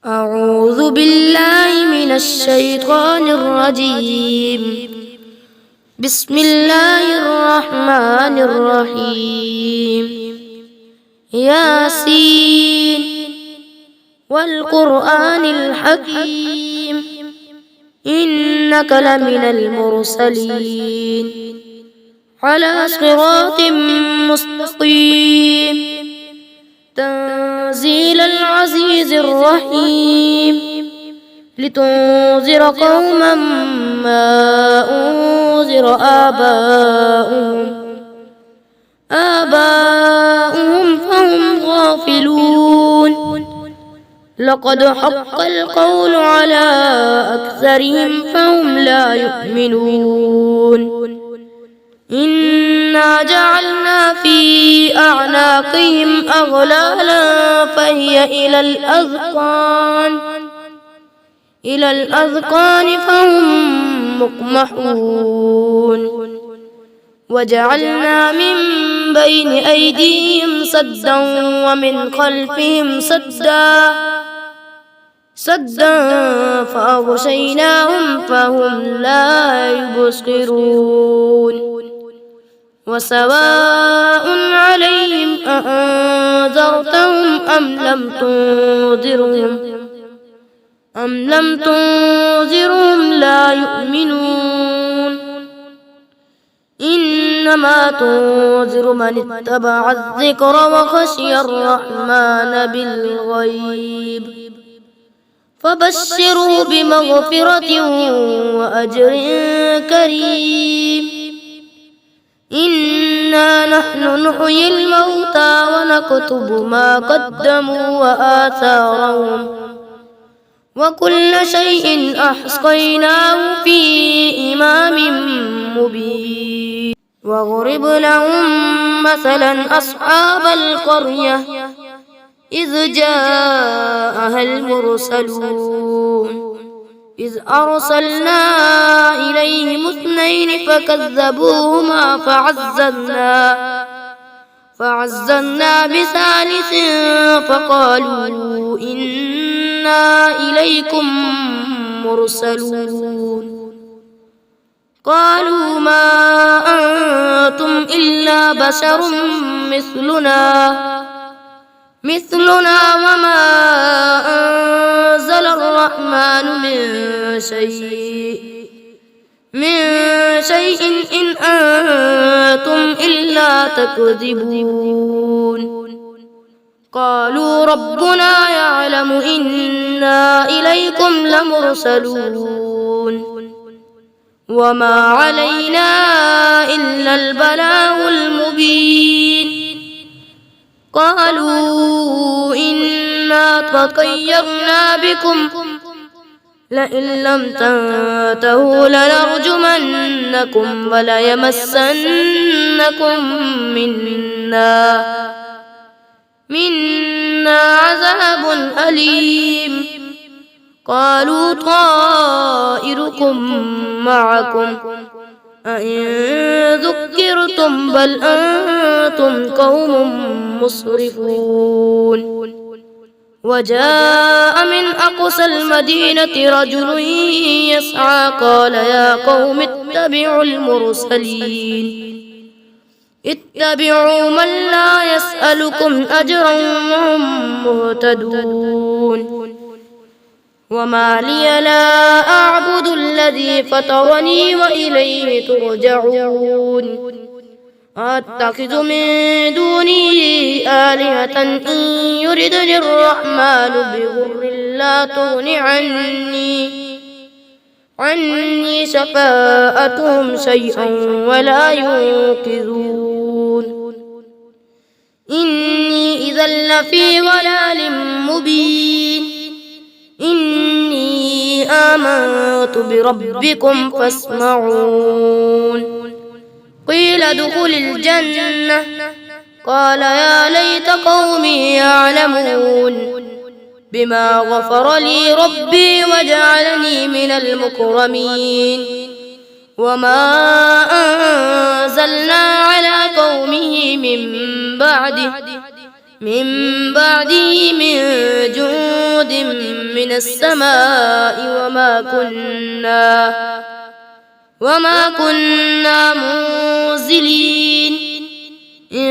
أعوذ بالله من الشيطان الرجيم. بسم الله الرحمن الرحيم. ياسين والقرآن الحكيم إنك لمن المرسلين على صراط مستقيم تنزيل العزيز الرحيم لتنذر قوما ما أنذر آباؤهم فهم غافلون. لقد حق القول على أكثرهم فهم لا يؤمنون. إنا جعلنا في أعناقهم أغلالا فهي إلى الأذقان فهم مقمحون. وجعلنا من بين أيديهم سدا ومن خلفهم سدا فأغشيناهم فهم لا يبصرون. وسواء عليهم أأنذرتهم أم لم تنذرهم لا يؤمنون. إنما تنذر من اتبع الذكر وخشي الرحمن بالغيب فبشره بمغفرة وأجر كريم. إنا نحن نحيي الموتى ونكتب ما قدموا وآثارهم وكل شيء أحصيناه في إمام مبين. واضرب لهم مثلا أصحاب القرية إذ جاءها المرسلون إذ أرسلنا إليهم 2 فكذبوهما فعززنا بثالث فقالوا إنا إليكم مرسلون. قالوا ما أنتم إلا بشر مثلنا وما أنزل الرحمن من شيء إن أنتم إلا تكذبون. قالوا ربنا يعلم إنا إليكم لمرسلون وما علينا إلا البلاغ المبين. قالوا إنا تطيرنا بكم لئن لم تنتهوا لنرجمنكم وليمسنكم منا عذاب أليم. قالوا طائركم معكم أئن ذكرتم بل أنتم قوم مسرفون. وجاء من أقصى المدينة رجل يسعى قال يا قوم اتبعوا المرسلين اتبعوا من لا يسألكم أجرا وهم مهتدون. وما لي لا أعبد الذي فطرني وإليه ترجعون. أتخذ من دونه آلهة إن يردني الرحمن بضر لا تغن عني شفاءتهم شيئا ولا ينقذون. إني إذا لفي ضلال مبين. إني آمنت بربكم فاسمعون. قيل ادخل الجنة قال يا ليت قومي يعلمون بما غفر لي ربي وجعلني من المكرمين. وما أنزلنا على قومه من بعده من بعده من جود من السماء وما كنا منزلين إن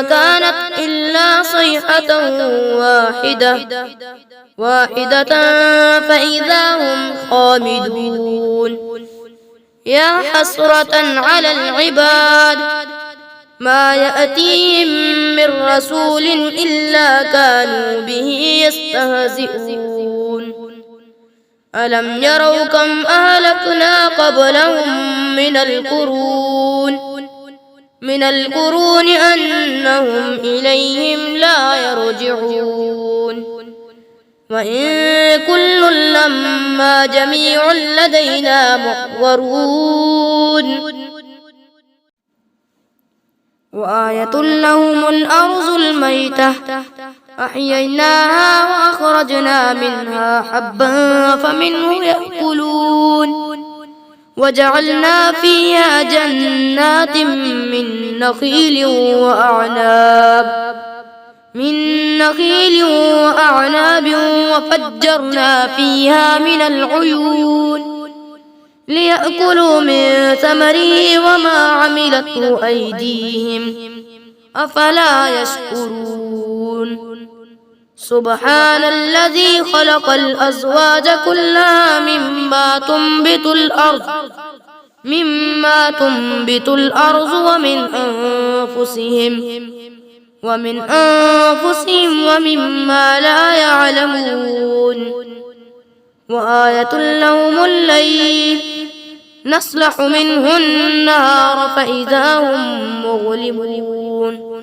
كانت إلا صيحة واحدة فإذا هم خامدون يا حسرة على العباد ما يأتيهم من رسول إلا كانوا به يستهزئون ألم يروا كم أهلكنا قبلهم من القرون أنهم إليهم لا يرجعون وإن كل لما جميع لدينا محضرون وآية لهم الأرض الميتة أحييناها وأخرجنا منها حبا فمنه يأكلون وجعلنا فيها جنات من نخيل وأعناب وفجرنا فيها من العيون ليأكلوا من ثمره وما عملته أيديهم أفلا يشكرون سبحان الذي خلق الأزواج كلها مما تنبت الأرض ومن أنفسهم ومما لا يعلمون وآية لهم الليل نسلخ منه النهار فإذا هم مظلمون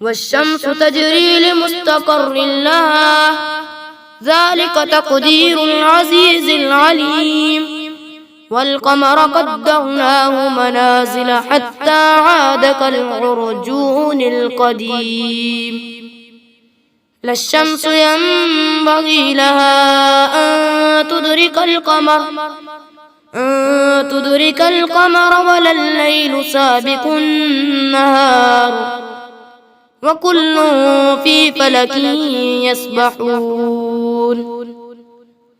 والشمس تجري لمستقر لها ذلك تقدير العزيز العليم والقمر قدرناه منازل حتى عاد كالعرجون القديم لا الشمس ينبغي لها أن تدرك القمر ولا الليل سابق النهار وكل في فلك يسبحون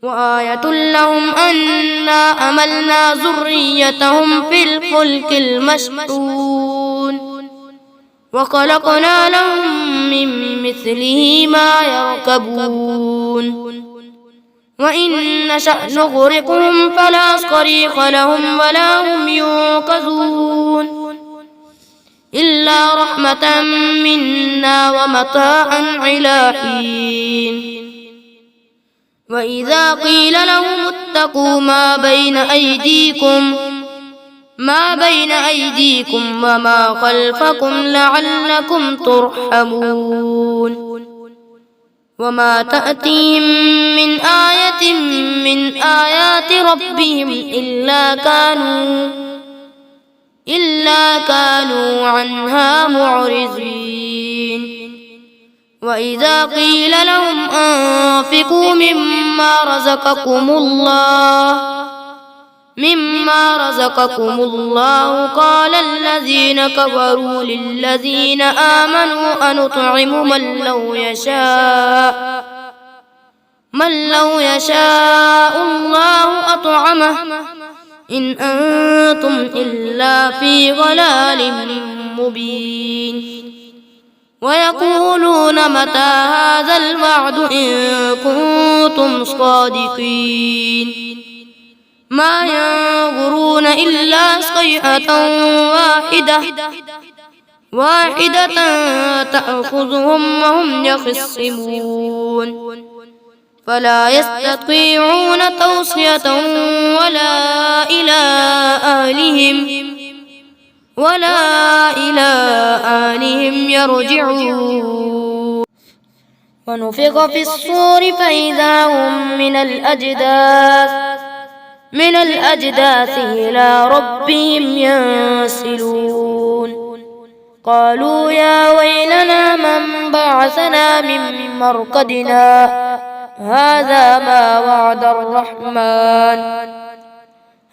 وآية لهم أنا أملنا ذريتهم في الفلك المشحون وخلقنا لهم من مثله ما يركبون وإن نشأ نغرقهم فلا صريخ لهم ولا هم ينقذون إلا رحمة منا ومتاعا إلى حين وإذا قيل لهم اتقوا ما بين أيديكم وما خلفكم لعلكم ترحمون وما تأتيهم من آية من آيات ربهم إلا كانوا عنها معرضين وإذا قيل لهم أنفقوا مما رزقكم الله قال الذين كفروا للذين آمنوا أنطعم من لو يشاء الله أطعمه إن أنتم إلا في ضلال مبين ويقولون متى هذا الوعد إن كنتم صادقين ما ينظرون إلا صيحة واحدة تأخذهم وهم يخصمون فلا يستطيعون توصية ولا إلى أهلهم يرجعون ونفخ في الصور فإذا هم من الأجداث إلى ربهم ينسلون قالوا يا ويلنا من بعثنا من مرقدنا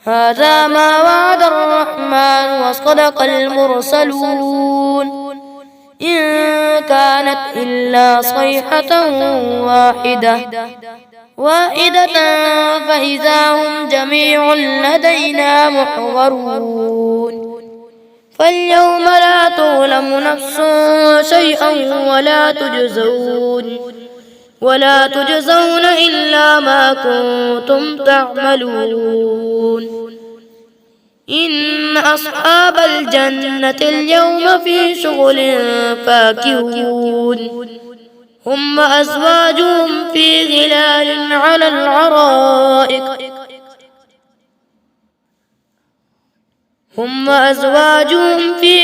هذا ما وعد الرحمن وصدق المرسلون إن كانت إلا صيحة واحدة فإذا هم جميع لدينا محضرون فاليوم لا تظلم نفس شيئا ولا تجزون إلا ما كنتم تعملون إن أصحاب الجنة اليوم في شغل فاكهون هم وأزواجهم في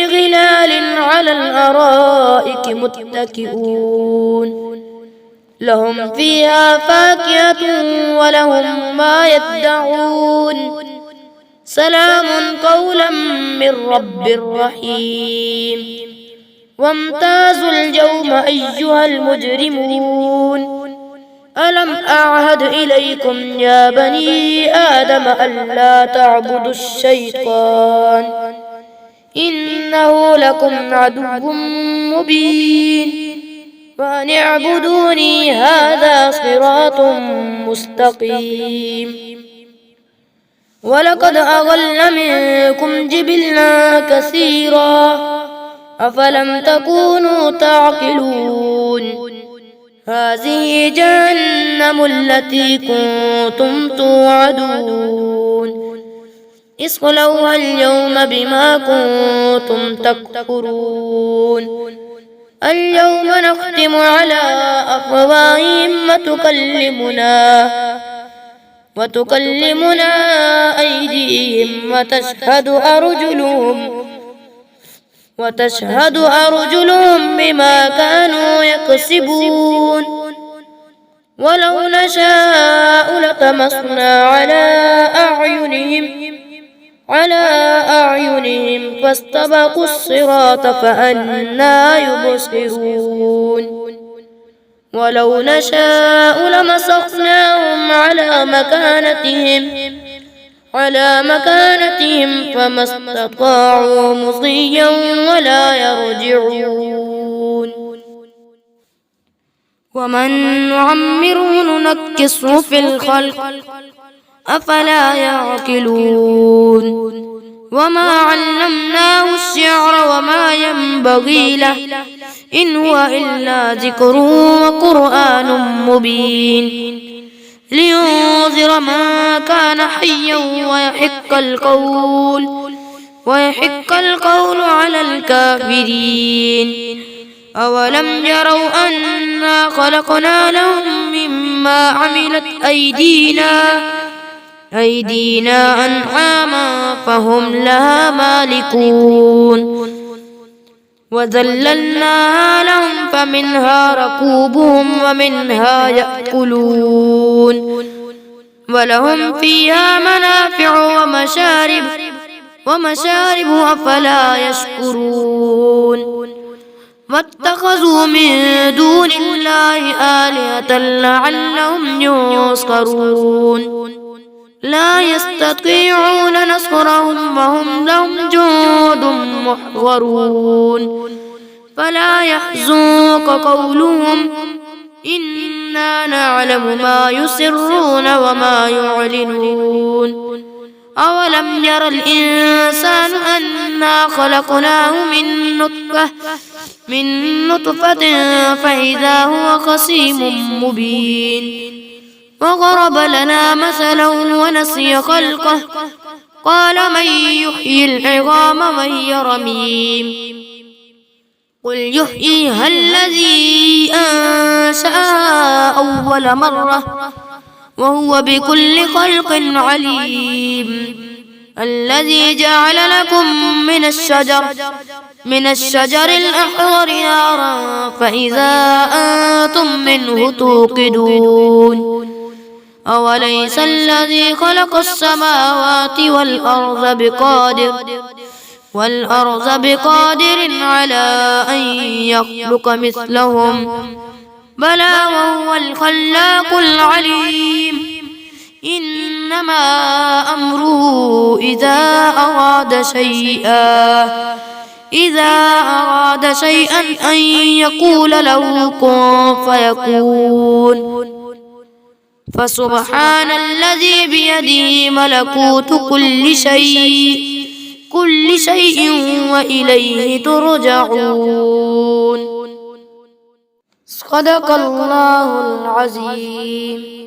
ظلال على الأرائك متكئون لهم فيها فاكهة ولهم ما يدعون سلام قولا من رب رحيم وامتازوا اليوم أيها المجرمون ألم أعهد إليكم يا بني آدم ألا تعبدوا الشيطان إنه لكم عدو مبين وأن اعبدوني هذا صراط مستقيم ولقد أضل منكم جبلا كثيرا أفلم تكونوا تعقلون هذه جهنم التي كنتم توعدون اصلوها اليوم بما كنتم تكفرون اليوم نختم على أفواههم وتكلمنا أيديهم وتشهد أرجلهم بما كانوا يكسبون ولو نشاء لطمسنا على أعينهم فاستبقوا الصراط فأنى يبصرون ولو نشاء لمسخناهم على مكانتهم فما استطاعوا مضيا ولا يرجعون ومن نعمره ننكسه في الخلق أفلا يعقلون وما علمناه الشعر وما ينبغي له إن هو إلا ذكر وقرآن مبين لينذر من كان حيا ويحق القول على الكافرين أولم يروا أنا خلقنا لهم مما عملت أيدينا أنعاما فهم لها مالكون وذللناها لهم فمنها ركوبهم ومنها يأكلون ولهم فيها منافع ومشارب أفلا يشكرون واتخذوا من دون الله آلهة لعلهم ينصرون لا يستطيعون نصرهم وهم لهم جند محضرون فلا يحزنك قولهم إنا نعلم ما يسرون وما يعلنون أولم ير الإنسان أنا خلقناه من نطفة فإذا هو خصيم مبين وضرب لنا مثلا ونسي خلقه قال من يحيي العظام وهي رميم قل يحييها الذي أنشأها أول مرة وهو بكل خلق عليم الذي جعل لكم من الشجر الأخضر نارا فإذا أنتم منه توقدون أوليس الذي خلق السماوات والأرض بقادر على أن يخلق مثلهم بلى وهو الخلاق العليم إنما أمره إذا أراد شيئا إذا أراد شيئا أن يقول له كن فيكون فسبحان الذي بيده ملكوت كل شيء وإليه ترجعون. صدق الله العظيم.